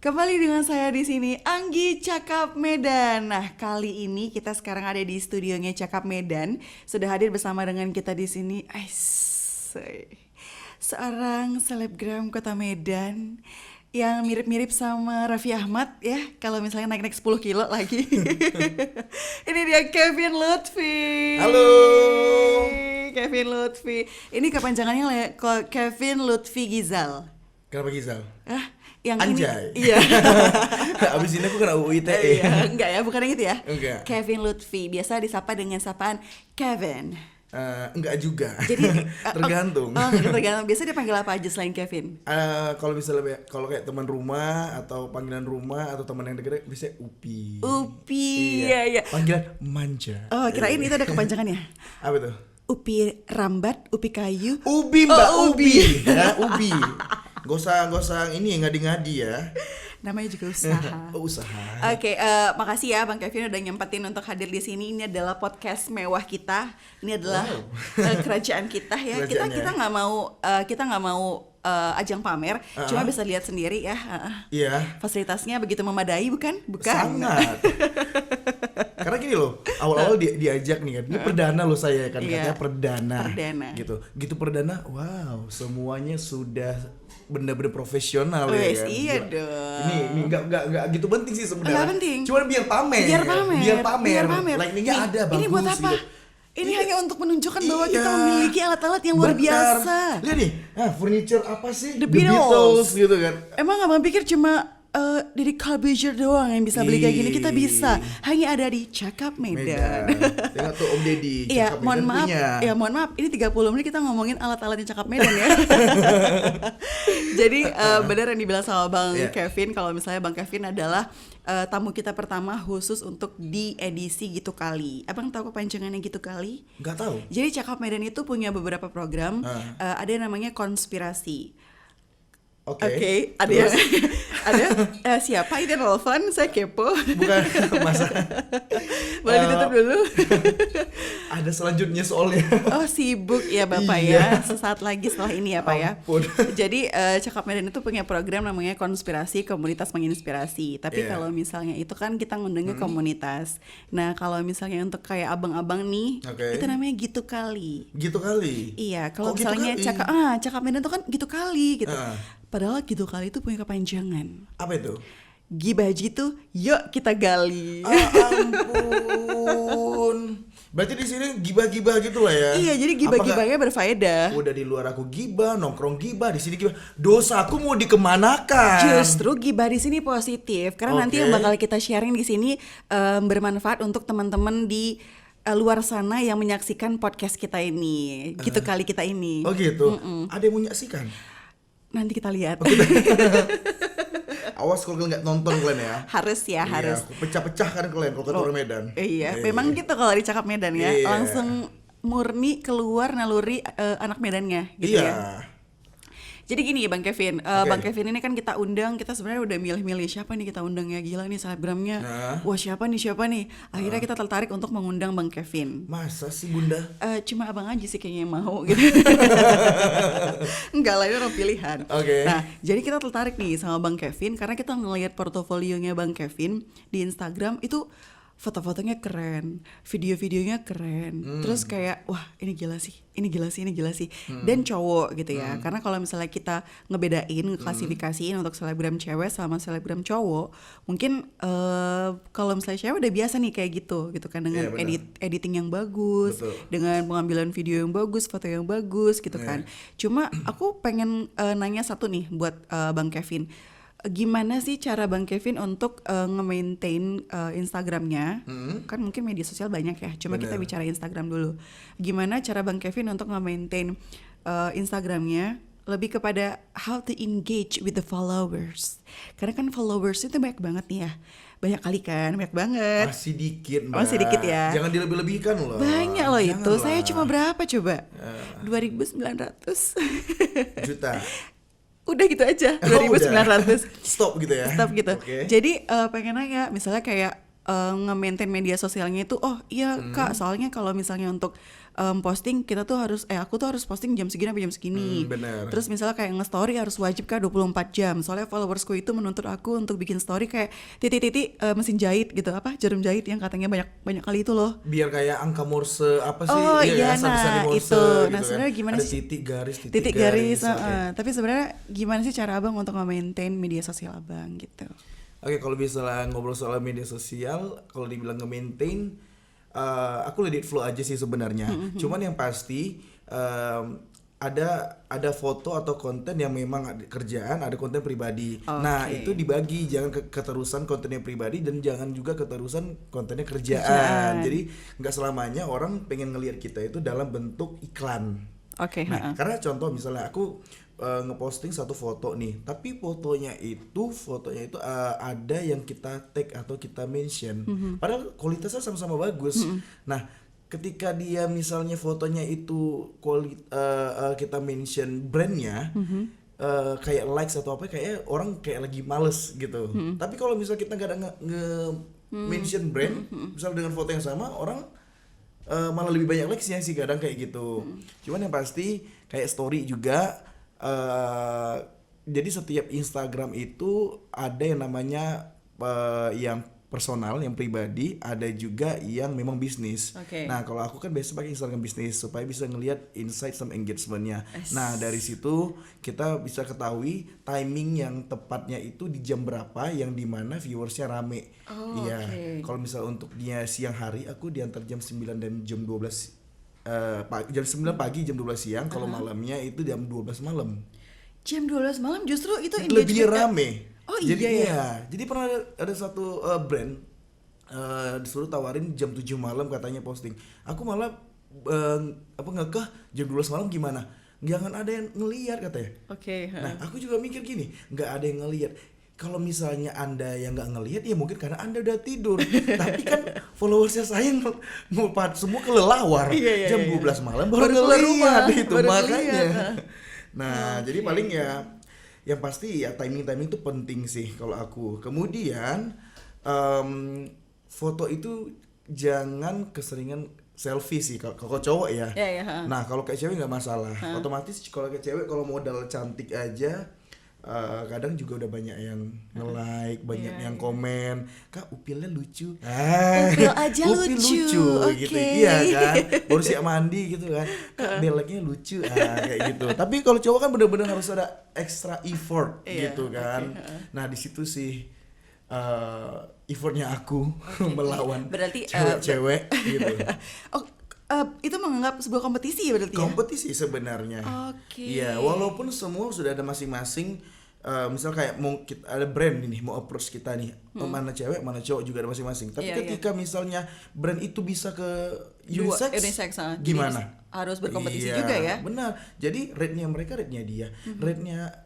Kembali dengan saya di sini Anggi Cakap Medan. Nah, kali ini kita sekarang ada di studionya Cakap Medan. Sudah hadir bersama dengan kita di sini seorang selebgram Kota Medan yang mirip-mirip sama Raffi Ahmad ya, kalau misalnya naik-naik 10 kilo lagi. Ini dia Kevin Lutfi. Halo. Kevin Lutfi. Ini kepanjangannya Kevin Lutfi Gizal. Kenapa Gizal? Yang Anjay. ini, iya. Abis ini aku kena UITE. Iya, enggak ya, bukan yang itu ya. Enggak. Kevin Lutfi, biasa disapa dengan sapaan Kevin. Enggak juga. Jadi tergantung. Tergantung. Biasa dia panggil apa aja selain Kevin? Kalau misalnya kalau kayak teman rumah atau panggilan rumah atau teman yang dekat bisa Upi. Upi, iya. Panggilan manja. Oh, kirain itu ada kepanjangannya. Apa tuh? Upi rambat, upi kayu. Ubi Mbak, Ubi. Ya, Ubi. Gak usah ini ngadi-ngadi ya. Namanya juga usaha. Usaha. Oke, makasih ya Bang Kevin udah nyempetin untuk hadir di sini. Ini adalah podcast mewah kita. Ini adalah kerajaan kita ya. Kita nggak mau ajang pamer, cuma bisa lihat sendiri ya. Iya. Fasilitasnya begitu memadai, bukan? Sangat. Karena gini loh, awal-awal diajak nih kan, ini perdana loh saya kan, katanya perdana. Gitu perdana, wow, semuanya sudah bener-bener profesional ya kan. Iya dong. Ini nggak gitu penting sih sebenarnya. Nggak penting. Cuma biar pamer. Lightning-nya ada bagus. Ini buat apa? Gitu. Ini hanya untuk menunjukkan bahwa kita memiliki alat-alat yang luar biasa. Lihat nih, furniture apa sih? The Beatles gitu kan. Emang abang pikir cuma dari Carl doang yang bisa beli kayak gini? Kita bisa. Hanya ada di Cakap Medan. Tengok tuh Om Deddy. Iya, mohon maaf. Ini 30 menit kita ngomongin alat-alat di Cakap Medan ya. Jadi benar yang dibilang sama Bang Kevin, kalau misalnya Bang Kevin adalah tamu kita pertama khusus untuk di edisi Gitu Kali. Abang tahu kepanjangannya Gitu Kali? Nggak tahu. Jadi Cakap Medan itu punya beberapa program. Ada yang namanya konspirasi. Oke, ada siapa ini telepon? Saya kepo. Bukan masa. Boleh ditutup dulu. Ada selanjutnya soalnya. Oh, sibuk ya Bapak ya. Sesaat lagi setelah ini ya Pak ya. Jadi Cakap Medan itu punya program namanya konspirasi, komunitas menginspirasi. Tapi kalau misalnya itu kan kita ngundangnya komunitas. Nah, kalau misalnya untuk kayak abang-abang nih, itu namanya Gitu Kali. Gitu Kali. Iya, kalau misalnya Cakap Medan itu kan Gitu Kali gitu. Padahal Gitu Kali itu punya kepanjangan. Apa itu? Gibah jitu, yuk kita gali. Ampun. Berarti di sini gibah-gibah gitu lah ya. Iya, jadi gibah-gibahnya berfaedah. Udah di luar aku gibah, nongkrong gibah, di sini gibah. Dosaku mau dikemanakan? Justru gibah di sini positif, karena nanti yang bakal kita sharing di sini bermanfaat untuk teman-teman di luar sana yang menyaksikan podcast kita ini. Gitu Kali kita ini. Oh gitu. Ada yang menyaksikan? Nanti kita lihat. Awas kalau kalian nggak nonton kalian ya. Harus. Aku pecah-pecah kan kalian kalau keluar Medan. Iya, memang gitu kalau di Cakap Medan ya. Langsung murni keluar naluri anak Medannya gitu ya. Jadi gini Bang Kevin, Bang Kevin ini kan kita undang, kita sebenarnya udah milih-milih siapa nih kita undang ya, gila nih selebgramnya. Wah siapa nih. Akhirnya kita tertarik untuk mengundang Bang Kevin. Masa sih Bunda? Cuma abang aja sih kayaknya yang mau gitu. Enggak lah, itu orang pilihan. Nah, jadi kita tertarik nih sama Bang Kevin karena kita ngelihat portofolionya Bang Kevin di Instagram itu foto-fotonya keren, video-videonya keren. Terus kayak wah ini gila sih. Dan cowok gitu ya. Karena kalau misalnya kita ngebedain, ngeklasifikasiin untuk selebgram cewek sama selebgram cowok, mungkin kalau misalnya cewek udah biasa nih kayak gitu kan, dengan editing yang bagus, dengan pengambilan video yang bagus, foto yang bagus gitu kan. Cuma aku pengen nanya satu nih buat Bang Kevin. Gimana sih cara Bang Kevin untuk nge-maintain Instagramnya? Kan mungkin media sosial banyak ya, cuma kita bicara Instagram dulu. Gimana cara Bang Kevin untuk nge-maintain Instagramnya lebih kepada how to engage with the followers? Karena kan followers itu banyak banget nih ya. Banyak kali kan, banyak banget. Masih dikit Mbak. Masih dikit ya. Jangan dilebih-lebihkan loh. Banyak loh itu, saya cuma berapa coba? 2.900 juta. Udah gitu aja, 2.900. Stop gitu ya. Jadi pengen nanya, misalnya kayak nge-maintain media sosialnya itu, oh iya Kak, soalnya kalau misalnya untuk posting kita tuh harus aku tuh harus posting jam segini sampai jam segini. Bener. Terus misalnya kayak nge-story harus wajib Kak 24 jam. Soalnya followersku itu menuntut aku untuk bikin story kayak titik-titik mesin jahit gitu, apa jarum jahit yang katanya banyak kali itu loh. Biar kayak angka Morse apa sih? Oh iya, nah Morse, itu. Nah gitu sebenarnya kan. gimana ada sih? Titik garis. Okay. Tapi sebenarnya gimana sih cara Abang untuk nge-maintain media sosial Abang gitu? Oke, kalau misalnya ngobrol soal media sosial, kalau dibilang nge-maintain, aku let it flow aja sih sebenarnya. Cuman yang pasti ada foto atau konten yang memang ada kerjaan, ada konten pribadi. Nah itu dibagi, jangan keterusan kontennya pribadi dan jangan juga keterusan kontennya kerjaan. Jadi nggak selamanya orang pengen ngelihat kita itu dalam bentuk iklan. Nah karena contoh misalnya aku ngeposting satu foto nih, tapi fotonya itu ada yang kita tag atau kita mention, padahal kualitasnya sama-sama bagus. Nah ketika dia misalnya fotonya itu kita mention brandnya, kayak likes atau apa, kayak orang kayak lagi males gitu. Tapi kalau misal kita nggak ada mention brand, misal dengan foto yang sama, orang malah lebih banyak likesnya sih kadang kayak gitu. Cuman yang pasti kayak story juga. Jadi setiap Instagram itu ada yang namanya yang personal, yang pribadi, ada juga yang memang bisnis. Nah kalau aku kan biasa pakai Instagram bisnis supaya bisa ngelihat insight sama engagementnya. Nah dari situ kita bisa ketahui timing yang tepatnya itu di jam berapa, yang dimana viewersnya rame. Kalau misal untuk dia siang hari, aku di antara jam 9 dan jam 12 jam 9 pagi, jam 12 siang. Kalau malamnya itu jam 12 malam. Jam 12 malam justru itu lebih rame. Jadi jadi pernah ada satu brand disuruh tawarin jam 7 malam katanya posting. Aku malah ngekeh jam 12 malam gimana? Jangan ada yang ngelihat katanya. Nah aku juga mikir gini, nggak ada yang ngelihat. Kalau misalnya Anda yang nggak ngelihat, ya mungkin karena Anda udah tidur. Tapi kan followersnya saya semua kelelawar. Jam 12 malam baru ngelihat itu makanya. Nah jadi paling ya yang pasti ya timing itu penting sih kalau aku. Kemudian foto itu jangan keseringan selfie sih kalau cowok ya. Nah kalau kayak cewek nggak masalah. Otomatis kalau kayak cewek kalau modal cantik aja, kadang juga udah banyak yang nge-like, banyak yang komen, Kak upilnya lucu. Upil aja upil lucu gitu. Iya kan. Baru siap mandi gitu kan. Kak beleknya lucu. Kayak gitu. Tapi kalau cowok kan bener-bener harus ada extra effort gitu kan. Nah, di situ sih effortnya aku melawan cewek-cewek gitu. Itu menganggap sebuah kompetisi ya berarti? Kompetisi sebenarnya. Iya, walaupun semua sudah ada masing-masing. Misal kayak mau ada brand ini mau approach kita nih, mana cewek mana cowok juga ada masing-masing. Tapi ketika misalnya brand itu bisa ke unisex gimana? Harus berkompetisi juga ya. Benar. Jadi rate-nya mereka, rate-nya dia, rate-nya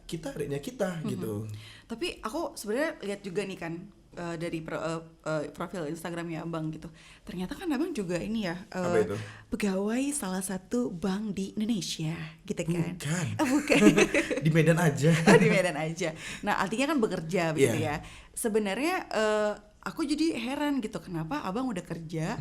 kita gitu. Tapi aku sebenarnya lihat juga nih kan dari profil Instagramnya Abang gitu. Ternyata kan Abang juga ini ya pegawai salah satu bank di Indonesia gitu kan? Bukan. Di Medan aja. Di Medan aja. Nah artinya kan bekerja begitu ya. Sebenarnya aku jadi heran gitu, kenapa Abang udah kerja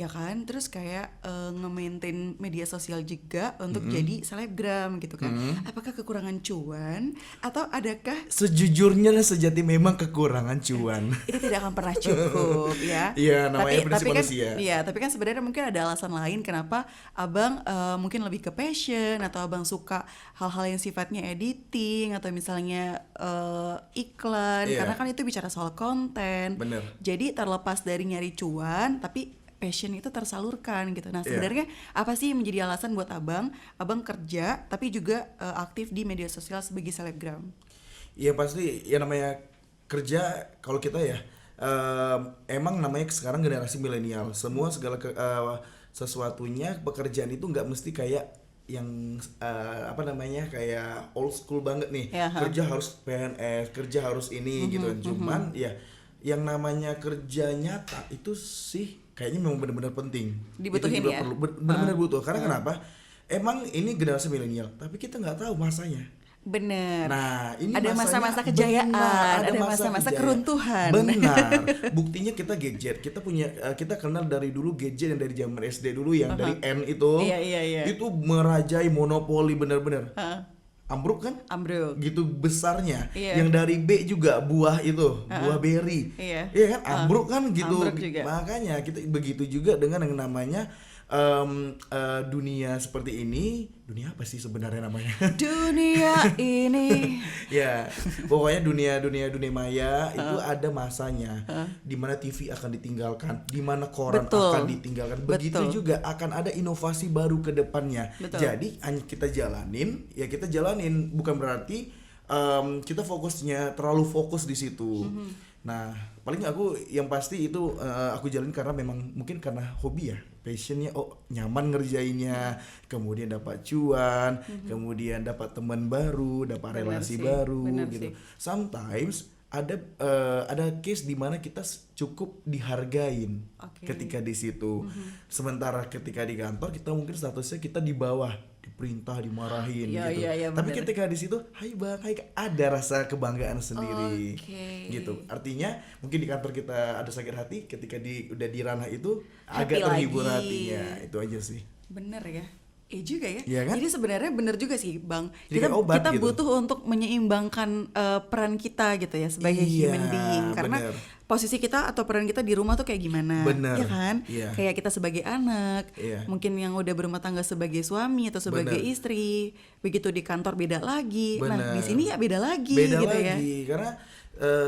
ya kan, terus kayak nge-maintain media sosial juga untuk jadi selebgram gitu kan. Apakah kekurangan cuan atau adakah? Sejujurnya dan sejati memang kekurangan cuan. Itu tidak akan pernah cukup ya. Iya, namanya prinsip manusia. Iya, tapi kan sebenarnya mungkin ada alasan lain kenapa Abang mungkin lebih ke passion, atau Abang suka hal-hal yang sifatnya editing atau misalnya iklan, karena kan itu bicara soal konten. Bener. Jadi terlepas dari nyari cuan, tapi passion itu tersalurkan gitu. Nah sebenarnya apa sih yang menjadi alasan buat Abang kerja tapi juga aktif di media sosial sebagai selebgram? Iya pasti, ya namanya kerja kalau kita ya emang namanya sekarang generasi milenial. Semua segala sesuatunya pekerjaan itu nggak mesti kayak yang kayak old school banget nih. Kerja harus PNS, kerja harus ini gitu. Cuman ya yang namanya kerja nyata itu sih kayaknya memang benar-benar penting. Dibutuhin itu juga ya? Perlu benar-benar butuh. Karena kenapa? Emang ini generasi milenial, tapi kita nggak tahu masanya. Bener. Nah, ini ada masa-masa kejayaan, ada masa-masa keruntuhan. Benar. Buktinya kita gadget, kita kenal dari dulu gadget yang dari zaman SD dulu yang dari N itu. Iya. Itu merajai monopoli bener-bener. Ambruk kan? Ambruk. Gitu besarnya. Yang dari B juga buah itu, buah beri. Iya kan? Ambruk kan gitu. Ambruk juga. Makanya kita begitu juga dengan yang namanya dunia seperti ini. Dunia apa sih sebenarnya namanya? Dunia ini. Ya, pokoknya dunia maya itu ada masanya, di mana TV akan ditinggalkan, di mana koran akan ditinggalkan. Begitu juga akan ada inovasi baru ke depannya. Jadi hanya kita jalanin, bukan berarti kita terlalu fokus di situ. Nah, paling aku yang pasti itu aku jalanin karena memang mungkin karena hobi ya, passionnya, nyaman ngerjainnya, kemudian dapat cuan, kemudian dapat teman baru, dapat relasi baru gitu. Sometimes ada case di mana kita cukup dihargain ketika di situ. Sementara ketika di kantor kita mungkin statusnya kita di bawah, diperintah, dimarahin gitu. Tapi ketika di situ, hai bang, ada rasa kebanggaan sendiri, gitu. Artinya mungkin di kantor kita ada sakit hati, ketika udah di ranah itu happy agak terhibur lagi. hatinya, itu aja sih. Bener ya. Juga ya. Iya kan? Jadi sebenarnya bener juga sih Bang. Jadi Kita gitu. butuh untuk menyeimbangkan peran kita gitu ya sebagai human being. Karena posisi kita atau peran kita di rumah tuh kayak gimana, ya kan? Kayak kita sebagai anak, mungkin yang udah berumah tangga sebagai suami atau sebagai istri, begitu di kantor beda lagi. Nah di sini ya beda lagi gitu ya. Karena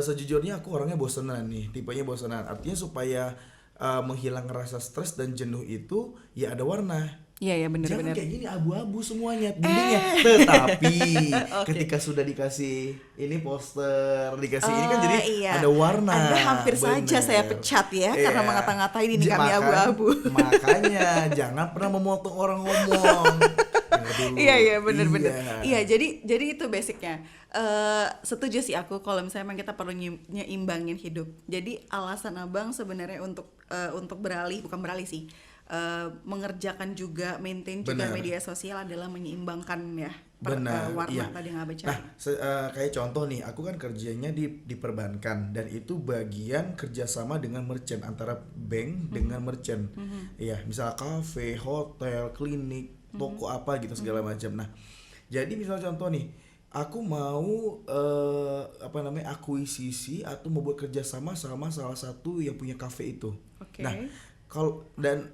sejujurnya aku orangnya bosenan nih, tipenya bosenan. Artinya supaya menghilangkan rasa stres dan jenuh itu ya ada warna. Iya benar-benar. Jangan kayak gini abu-abu semuanya dindingnya. Tetapi ketika sudah dikasih ini poster, dikasih ini kan jadi ada warna. Anda hampir saja saya pecat ya karena mengata-ngatain ini kami abu-abu. Makanya jangan pernah memotong orang ngomong. Iya benar-benar. Iya jadi itu basicnya. Setuju sih aku kalau misalnya emang kita perlu nyimbangin hidup. Jadi alasan abang sebenarnya untuk beralih, bukan beralih sih, mengerjakan juga, maintain juga media sosial adalah menyeimbangkan ya warna tadi yang abang cari. Nah kayak contoh nih, aku kan kerjanya di perbankan dan itu bagian kerjasama dengan merchant, antara bank dengan merchant. Iya, misalnya kafe, hotel, klinik, toko apa gitu segala macam. Nah jadi misalnya contoh nih, aku mau akuisisi atau mau buat kerjasama sama salah satu yang punya kafe itu. Nah kalau dan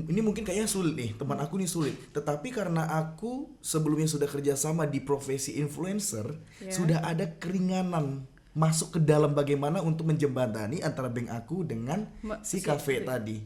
ini mungkin kayaknya sulit nih, teman aku nih sulit. Tetapi karena aku sebelumnya sudah kerjasama di profesi influencer, sudah ada keringanan masuk ke dalam bagaimana untuk menjembatani antara bank aku dengan si kafe tadi.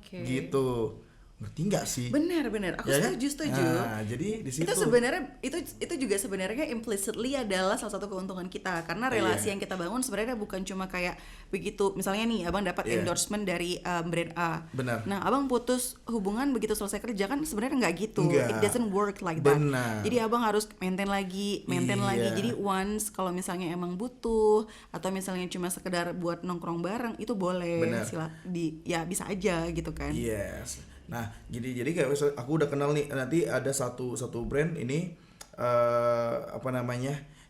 Gitu. Ngerti nggak sih? Benar aku setuju. Nah, jadi di situ itu sebenarnya itu juga sebenarnya implicitly adalah salah satu keuntungan kita, karena relasi yang kita bangun sebenarnya bukan cuma kayak begitu. Misalnya nih abang dapat endorsement dari brand A. Benar. Nah abang putus hubungan begitu selesai kerja kan sebenarnya nggak gitu. It doesn't work like that. Jadi abang harus maintain lagi. Jadi once kalau misalnya emang butuh atau misalnya cuma sekedar buat nongkrong bareng itu boleh. Bisa aja gitu kan. Yes. Nah, jadi kayak aku udah kenal nih, nanti ada satu brand ini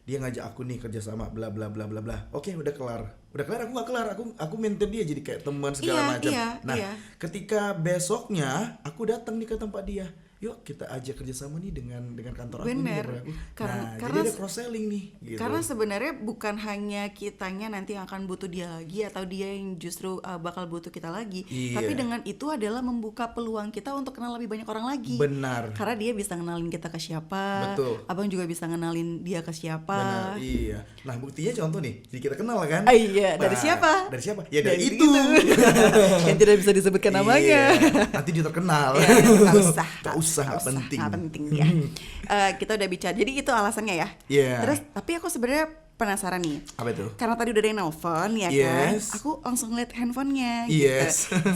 dia ngajak aku nih kerjasama bla bla bla bla bla. Oke, udah kelar aku nggak kelar, aku maintain dia jadi kayak teman segala macam. Ketika besoknya aku datang nih ke tempat dia, yuk kita ajak kerjasama nih dengan kantor aku nih. Karena jadi ada cross selling nih gitu. Karena sebenarnya bukan hanya kitanya nanti yang akan butuh dia lagi atau dia yang justru bakal butuh kita lagi, tapi dengan itu adalah membuka peluang kita untuk kenal lebih banyak orang lagi. Benar. Karena dia bisa kenalin kita ke siapa. Betul. Abang juga bisa kenalin dia ke siapa. Benar. Iya. Nah, buktinya contoh nih, jadi kita kenal kan? Dari siapa? Dari siapa? Ya dari itu. Yang tidak bisa disebutkan namanya. Nanti dia terkenal. Nggak usah, nggak penting. Nggak penting ya. Kita udah bicara. Jadi itu alasannya ya. Terus tapi aku sebenarnya penasaran nih. Apa itu? Karena tadi udah ada yang nelfon ya kan. Aku langsung lihat handphonenya.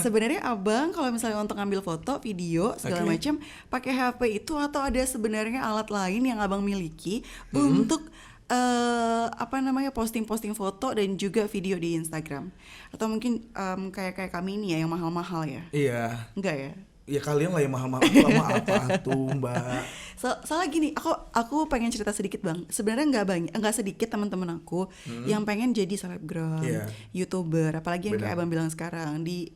Sebenarnya abang kalau misalnya untuk ngambil foto, video segala macam pakai HP itu atau ada sebenarnya alat lain yang abang miliki untuk posting foto dan juga video di Instagram, atau mungkin kayak kami ini ya yang mahal-mahal ya? Iya. Enggak ya? Ya kalian lah yang mahal-mahal, aku lama apa tuh Mbak. Soalnya gini, aku pengen cerita sedikit Bang. Sebenarnya nggak sedikit teman-teman aku yang pengen jadi selebgram, YouTuber, apalagi yang kayak Abang bilang sekarang di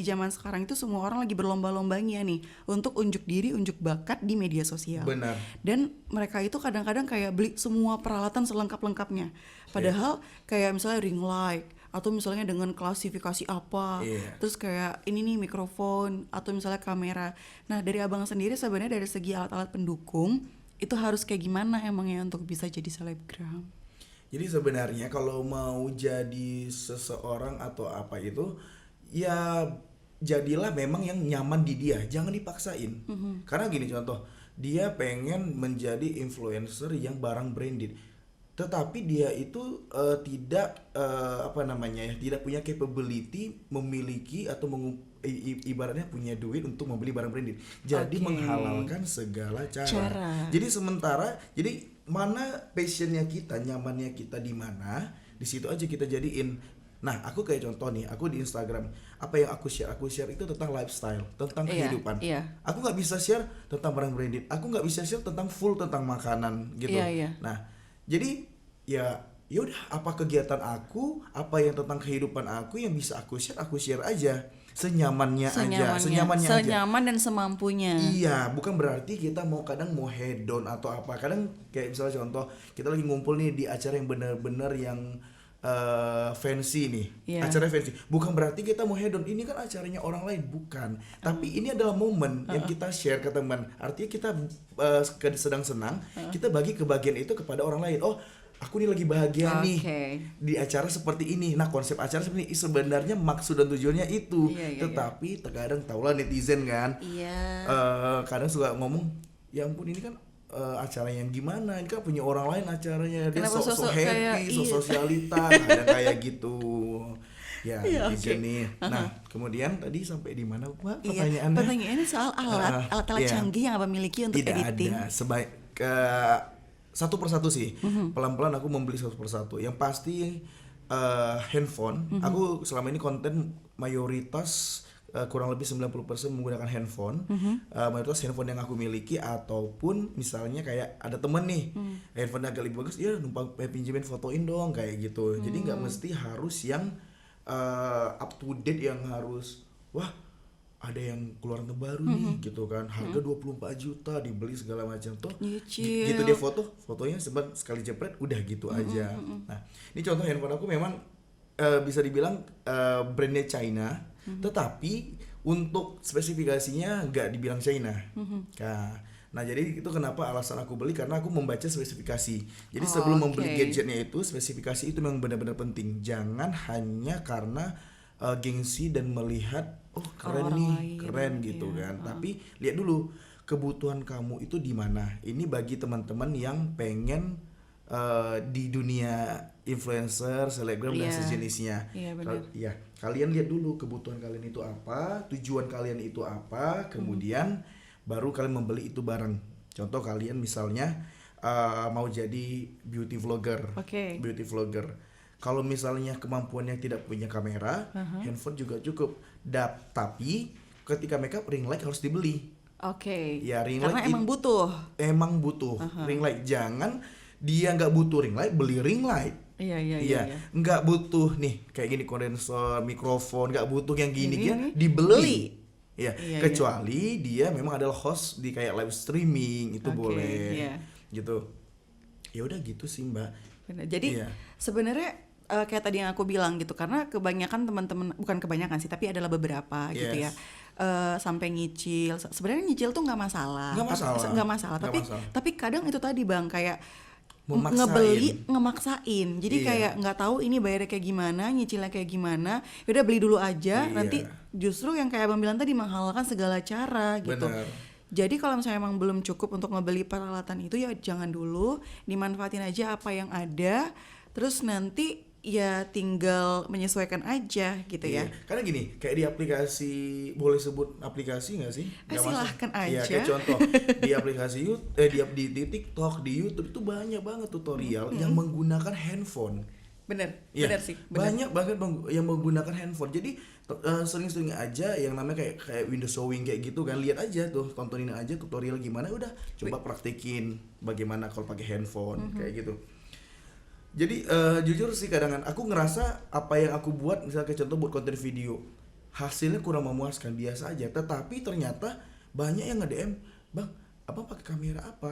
zaman sekarang itu semua orang lagi berlomba-lombanya nih untuk unjuk diri, unjuk bakat di media sosial. Benar. Dan mereka itu kadang-kadang kayak beli semua peralatan selengkap-lengkapnya. Padahal kayak misalnya ring light atau misalnya dengan klasifikasi apa, terus kayak ini nih mikrofon atau misalnya kamera. Nah dari Abang sendiri sebenarnya dari segi alat-alat pendukung itu harus kayak gimana emangnya untuk bisa jadi selebgram? Jadi sebenarnya kalau mau jadi seseorang atau apa itu, ya jadilah memang yang nyaman di dia, jangan dipaksain. Karena gini contoh, dia pengen menjadi influencer yang barang branded, tetapi dia itu tidak tidak punya capability memiliki atau ibaratnya punya duit untuk membeli barang branded. Jadi menghalalkan segala cara. Jadi jadi mana passionnya kita, nyamannya kita di mana, di situ aja kita jadiin. Nah, aku kayak contoh nih, aku di Instagram, apa yang aku share itu tentang lifestyle, tentang kehidupan. Aku nggak bisa share tentang barang branded, aku nggak bisa share tentang makanan gitu. Nah, jadi ya udah, apa kegiatan aku, apa yang tentang kehidupan aku yang bisa aku share aja senyaman dan semampunya. Iya, bukan berarti kita kadang mau hedon atau apa. Kadang kayak misalnya contoh, kita lagi ngumpul nih di acara yang benar-benar yang fancy nih, acara fancy. Bukan berarti kita mau hedon, ini kan acaranya orang lain, bukan. Tapi ini adalah momen yang kita share ke teman. Artinya kita sedang senang, kita bagi kebahagiaan itu kepada orang lain. Oh, aku nih lagi bahagia nih di acara seperti ini. Nah, konsep acara seperti ini sebenarnya maksud dan tujuannya itu. Tetapi terkadang taulah netizen kan, kadang suka ngomong, ya ampun ini kan acara yang gimana, ini kan punya orang lain acaranya, dia sok happy, sok sosialita, kadang kayak gitu. Ya, nih. Nah, kemudian tadi sampai di mana Pak pertanyaannya? Pertanyaannya soal alat canggih yang Abang miliki untuk editing. Tidak ada, satu persatu sih. Pelan-pelan aku membeli satu persatu. Yang pasti handphone. Aku selama ini konten mayoritas kurang lebih 90% menggunakan handphone. Mayoritas handphone yang aku miliki, ataupun misalnya kayak ada temen nih, handphone agak lebih bagus, ya numpang pinjemin fotoin dong kayak gitu. Jadi nggak mesti harus yang up to date, yang harus wah ada yang keluaran terbaru nih gitu kan, harga 24 juta dibeli segala macam tuh gitu, dia fotonya sekali jepret udah gitu aja. Nah, ini contoh handphone aku memang bisa dibilang brandnya China, tetapi untuk spesifikasinya nggak dibilang China. Nah, jadi itu kenapa alasan aku beli, karena aku membaca spesifikasi. Jadi sebelum membeli gadgetnya itu, spesifikasi itu memang benar-benar penting. Jangan hanya karena gengsi dan melihat keren nih, keren gitu kan. Tapi lihat dulu kebutuhan kamu itu di mana. Ini bagi teman-teman yang pengen di dunia influencer, selebgram dan sejenisnya. Kalian lihat dulu kebutuhan kalian itu apa, tujuan kalian itu apa, kemudian baru kalian membeli itu barang. Contoh kalian misalnya mau jadi beauty vlogger. Kalau misalnya kemampuannya tidak punya kamera, handphone juga cukup. Tapi ketika makeup, ring light harus dibeli. Ya, ring karena light emang butuh ring light. Jangan dia nggak butuh ring light, beli ring light. Iya. Nggak butuh nih kayak gini kondensor, mikrofon, nggak butuh yang gini dibeli. Kecuali dia memang adalah host di kayak live streaming, itu boleh. Gitu. Ya udah gitu sih Mbak. Jadi sebenarnya kayak tadi yang aku bilang gitu, karena kebanyakan teman-teman, bukan kebanyakan sih, tapi adalah beberapa gitu ya, sampai nyicil. Sebenarnya nyicil tuh nggak masalah. Tapi kadang itu tadi Bang, kayak ngemaksain. Jadi kayak nggak tahu ini bayarnya kayak gimana, nyicilnya kayak gimana. Udah beli dulu aja. Nanti justru yang kayak Abang bilang tadi, menghalalkan segala cara gitu. Jadi kalau misalnya emang belum cukup untuk ngebeli peralatan itu, ya jangan dulu, dimanfaatin aja apa yang ada. Terus nanti ya tinggal menyesuaikan aja gitu ya. Karena gini, kayak di aplikasi, boleh sebut aplikasi nggak sih? Silahkan aja. Kayak contoh di aplikasi di TikTok, di YouTube itu banyak banget tutorial yang menggunakan handphone. Bener sih. Banyak banget yang menggunakan handphone. Jadi sering-sering aja yang namanya kayak window showing kayak gitu kan, lihat aja tuh, tontonin aja tutorial gimana, udah coba praktekin bagaimana kalau pakai handphone kayak gitu. Jadi jujur sih kadang aku ngerasa apa yang aku buat, misalnya kayak contoh buat konten video, hasilnya kurang memuaskan, biasa aja. Tetapi ternyata banyak yang nge-DM, "Bang, apa pakai kamera apa?"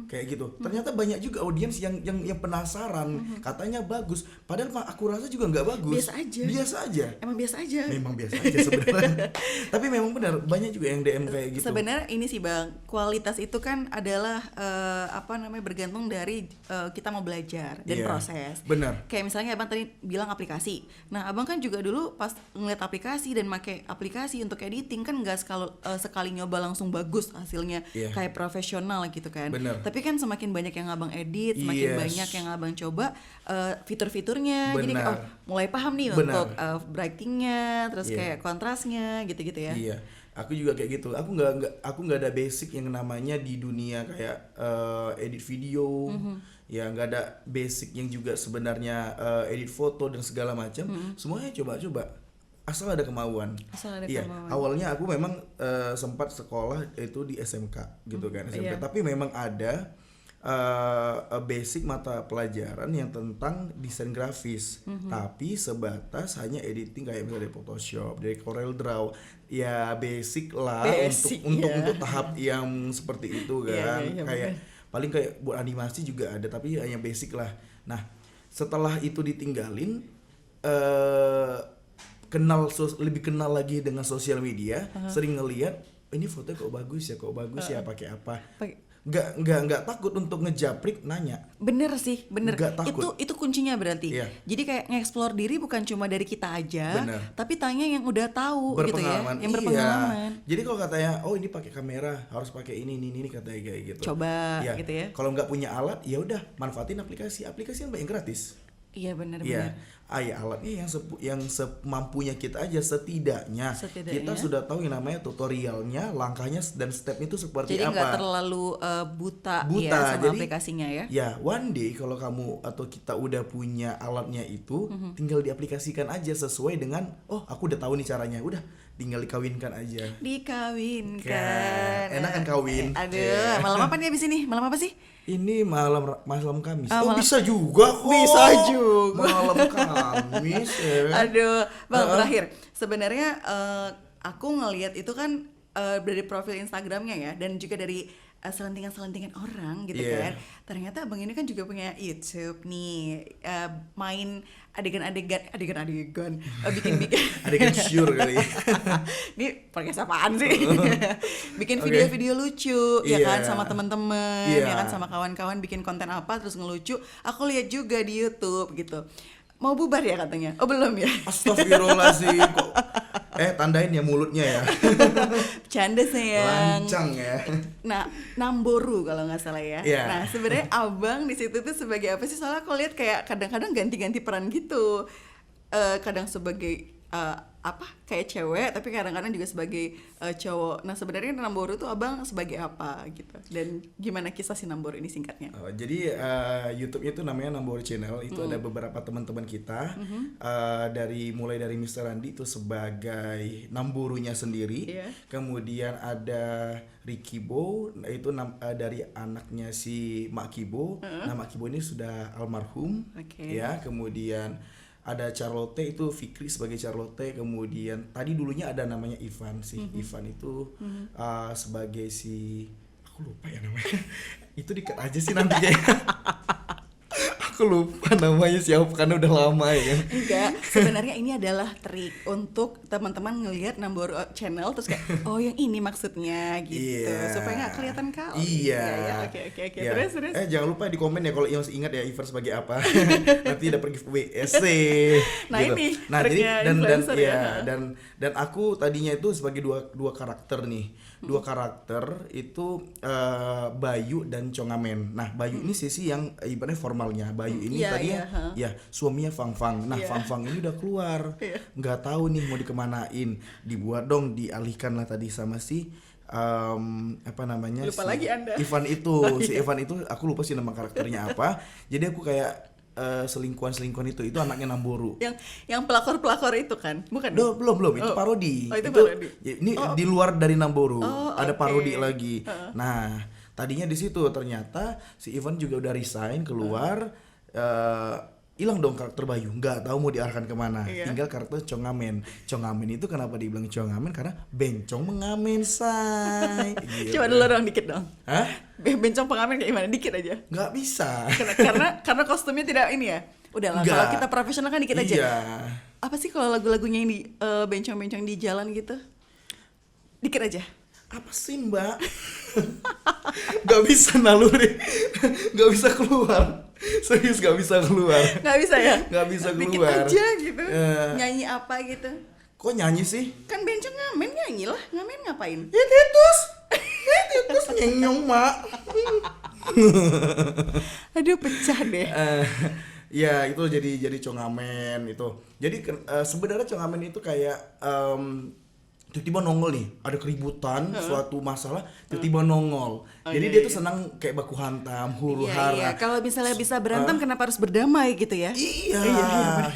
Kayak gitu. Ternyata banyak juga audiens yang penasaran, katanya bagus. Padahal aku rasa juga nggak bagus. Biasa aja. Emang biasa aja. Memang biasa aja sebenarnya. Tapi memang benar banyak juga yang DM kayak gitu. Sebenarnya ini sih Bang, kualitas itu kan adalah bergantung dari kita mau belajar dan proses. Benar. Kayak misalnya Abang tadi bilang aplikasi. Nah, Abang kan juga dulu pas ngeliat aplikasi dan pakai aplikasi untuk editing kan nggak sekali nyoba langsung bagus hasilnya. Kayak profesional gitu kan. Bener. Tapi kan semakin banyak yang abang edit, semakin banyak yang abang coba fitur-fiturnya. Jadi mulai paham nih untuk brightingnya, terus kayak kontrasnya, gitu-gitu ya. Iya, aku juga kayak gitu. Aku nggak ada basic yang namanya di dunia kayak edit video. Ya nggak ada basic yang juga sebenarnya edit foto dan segala macam. Semuanya coba-coba. Asal ada kemauan. Awalnya aku memang sempat sekolah itu di SMK gitu kan, SMK. Tapi memang ada basic mata pelajaran yang tentang desain grafis. Tapi sebatas hanya editing kayak misalnya dari Photoshop, dari Corel Draw. Ya basic lah untuk tahap yang seperti itu kan. Kayak paling kayak buat animasi juga ada, tapi hanya basic lah. Nah, setelah itu ditinggalin lebih kenal lagi dengan sosial media, sering ngelihat ini foto kok bagus ya, pakai apa? Nggak takut untuk ngejaprik, nanya. Bener sih, bener. Takut. Itu kuncinya berarti. Jadi kayak nge-explore diri bukan cuma dari kita aja, tapi tanya yang udah tahu gitu ya, yang berpengalaman. Jadi kalau katanya, oh ini pakai kamera, harus pakai ini katanya kayak gitu. Coba gitu ya. Kalau nggak punya alat, ya udah manfaatin aplikasi yang banyak gratis. Iya benar. Alatnya yang semampunya kita aja, setidaknya kita sudah tahu yang namanya tutorialnya, langkahnya dan stepnya itu seperti apa. Jadi nggak terlalu buta ya sama aplikasinya ya. Ya, one day kalau kamu atau kita udah punya alatnya itu, tinggal diaplikasikan aja sesuai dengan, oh aku udah tahu nih caranya, udah tinggal dikawinkan aja. Enak kan kawin. Malam apa nih abis ini? Malam apa sih? Ini malam Kamis. Bisa juga kok. Malam Kamis ya. Bang, terakhir. Sebenarnya aku ngelihat itu kan dari profil Instagramnya ya, dan juga dari selentingan orang gitu kan. Ternyata abang ini kan juga punya YouTube nih, main adegan bikin adegan syur kali. Ini podcast apaan sih? Bikin video-video lucu ya kan, sama teman-teman ya kan, sama kawan-kawan bikin konten apa terus ngelucu. Aku lihat juga di YouTube gitu. Mau bubar ya katanya? Oh belum ya? Astagfirullahaladzim. Tandain ya mulutnya ya. Bercanda sayang. Lancang ya. Nah, Namboru kalau nggak salah ya. Nah, sebenarnya abang di situ tuh sebagai apa sih? Soalnya aku lihat kayak kadang-kadang ganti-ganti peran gitu. Kadang sebagai kayak cewek, tapi kadang-kadang juga sebagai cowok. Nah, sebenarnya Namboru tuh abang sebagai apa gitu? Dan gimana kisah si Namboru ini singkatnya? Jadi YouTube-nya itu namanya Namboru Channel. Itu ada beberapa teman-teman kita, mulai dari Mr. Randi itu sebagai Namborunya sendiri. Kemudian ada Ricky Bo, itu dari anaknya si Mak Kibo. Nah, Mak Kibo ini sudah almarhum. Ya, kemudian ada Charlotte, itu Fikri sebagai Charlotte. Kemudian tadi dulunya ada namanya Ivan sih. Ivan itu sebagai si, aku lupa ya namanya. Itu dikat aja sih nanti kayaknya. Aku lupa namanya siapa karena udah lama ya. Enggak, sebenarnya ini adalah trik untuk teman-teman ngelihat Namboru Channel terus kayak oh yang ini maksudnya gitu, supaya nggak kelihatan kau. Oke. Terus. Jangan lupa di komen ya kalau masih ingat ya Iver sebagai apa. Nanti udah pergi WSC. Nah gitu. Ini. Nah jadi dan aku tadinya itu sebagai dua karakter nih. Dua karakter itu Bayu dan Congamen. Nah Bayu ini sisi yang ibaratnya formalnya. Bayu ini tadinya suaminya Fang. Nah Fang ini udah keluar, nggak tahu nih mau dikemanain. Dibuat dong, dialihkan lah tadi sama si lupa lagi Anda. Ivan itu. Si Ivan itu aku lupa sih nama karakternya apa. Jadi aku kayak selingkuhan itu anaknya Namboru. Yang pelakor itu kan, bukan? Belum itu parodi. Itu parodi. Ini di luar dari Namboru, ada parodi okay. lagi. Nah, tadinya di situ ternyata si Ivan juga udah resign keluar, hilang dong karakter Bayu, nggak tahu mau diarahkan kemana. Tinggal karakter Congamen. Congamen itu kenapa dibilang Congamen? Karena bencong mengamen say. Gitu. Coba dulu dong dikit dong. Hah? Bencong pengamen kayak gimana? Dikit aja. Nggak bisa. karena kostumnya tidak ini ya. Udahlah, kalau kita profesional kan dikit aja. Iya. Apa sih kalau lagu-lagunya yang di bencong-bencong di jalan gitu? Dikit aja. Apa sih Mbak? Gak bisa naluri, gak bisa keluar. Serius gak bisa keluar. Gak bisa ya? Gak bisa keluar. Dikit aja gitu. Nyanyi apa gitu? Kok nyanyi sih? Kan bencong ngamen, nyanyi lah. Ngamen ngapain? Titus nyenyong mak. Aduh pecah deh. Ya itu jadi Congamen itu. Jadi sebenarnya Congamen itu kayak tiba-tiba nongol nih, ada keributan, suatu masalah, tiba-tiba nongol. Jadi dia tuh senang kayak baku hantam, huru-hara. Iya. Kalau misalnya bisa berantem, kenapa harus berdamai gitu ya? Iya,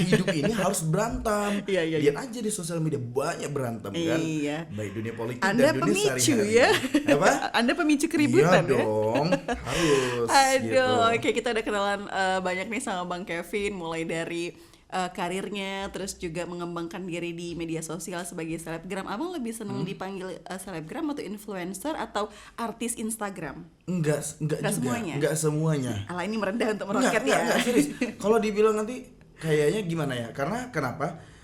hidup ini harus berantem. Iya. Lihat aja di sosial media banyak berantem kan. Iya. Baik dunia politik Anda dan dunia pemicu sehari-hari. ya? Apa? Anda pemicu keributan iya dong, harus. Aduh, gitu. kayak kita udah kenalan banyak nih sama Bang Kevin, mulai dari karirnya, terus juga mengembangkan diri di media sosial sebagai selebgram. Abang lebih seneng dipanggil selebgram atau influencer atau artis Instagram? Enggak juga. Semuanya? Enggak semuanya. Alah, ini merendah untuk meroket ya? Enggak, serius. Kalau dibilang nanti kayaknya gimana ya? Karena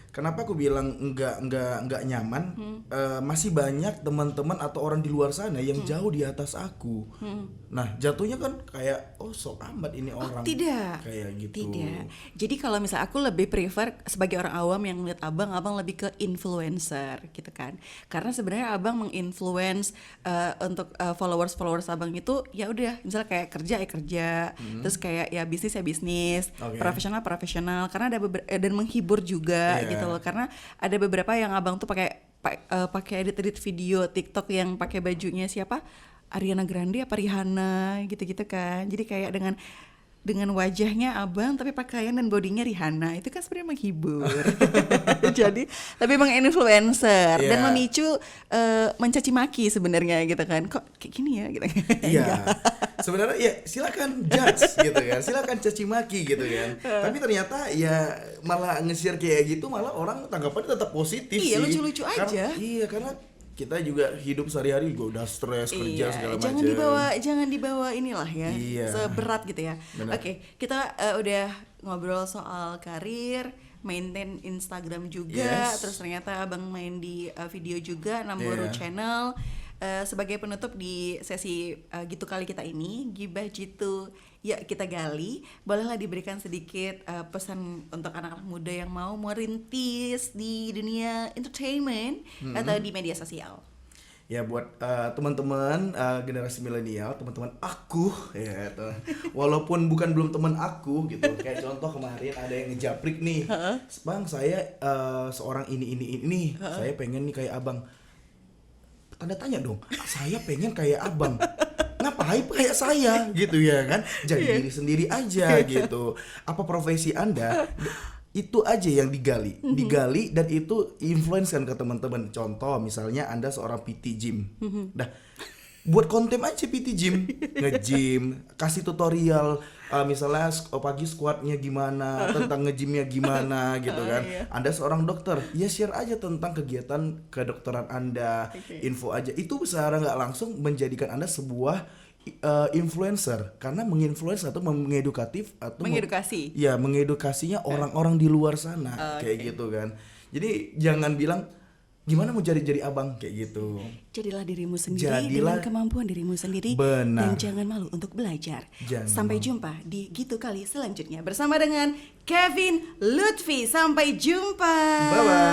Kenapa aku bilang enggak nyaman? Masih banyak teman-teman atau orang di luar sana yang jauh di atas aku. Nah, jatuhnya kan kayak sok amat ini orang. Tidak. Kayak gitu. Tidak. Jadi kalau misalnya aku lebih prefer sebagai orang awam yang ngeliat abang lebih ke influencer gitu kan. Karena sebenarnya abang menginfluence untuk followers abang itu ya udah, misalnya kayak kerja, terus kayak ya bisnis, profesional, karena ada dan menghibur juga gitu loh. Karena ada beberapa yang abang tuh pakai edit video TikTok yang pakai bajunya siapa? Ariana Grande apa Rihanna gitu-gitu kan. Jadi kayak dengan wajahnya abang tapi pakaian dan bodinya Rihanna, itu kan sebenarnya menghibur. Jadi lebih menginfluencer dan memicu mencaci maki sebenarnya gitu kan. Kok kayak gini ya gitu. Iya. Sebenarnya ya silakan judge gitu kan. Silakan caci maki gitu kan. Tapi ternyata ya malah nge-share kayak gitu, malah orang tanggapannya tetap positif sih. Iya, lucu-lucu aja. Karena kita juga hidup sehari-hari juga udah stres kerja segala macam. Jangan dibawa inilah ya, seberat gitu ya. Oke, kita udah ngobrol soal karir, maintain Instagram juga, terus ternyata abang main di video juga, Namboru Channel. Sebagai penutup di sesi gitu kali kita ini, Gibah Jitu ya kita gali, bolehlah diberikan sedikit pesan untuk anak-anak muda yang mau merintis di dunia entertainment atau di media sosial. Ya buat teman-teman generasi milenial, teman-teman aku ya, walaupun belum teman aku gitu. Kayak contoh kemarin ada yang ngejaprik nih, Bang saya seorang ini, saya pengen nih kayak abang. Tanda tanya dong, saya pengen kayak abang, ngapain kayak saya gitu ya kan? Jadi diri sendiri aja gitu. Apa profesi Anda? Itu aja yang digali dan itu influence kan ke teman-teman. Contoh misalnya Anda seorang PT gym, dah buat konten aja PT gym, nge-gym, kasih tutorial misalnya pagi squatnya gimana, tentang nge-gymnya gimana gitu kan. Anda seorang dokter, ya share aja tentang kegiatan kedokteran Anda, info aja. Itu secara nggak langsung menjadikan Anda sebuah influencer, karena menginfluence atau mengedukatif atau mengedukasinya orang-orang di luar sana kayak gitu kan. Jadi jangan bilang gimana mau jadi abang kayak gitu. Jadilah dirimu sendiri dengan kemampuan dirimu sendiri. Benar. Dan jangan malu untuk belajar. Sampai jumpa di Gitu Kali selanjutnya bersama dengan Kevin Lutfi. Sampai jumpa. Bye bye.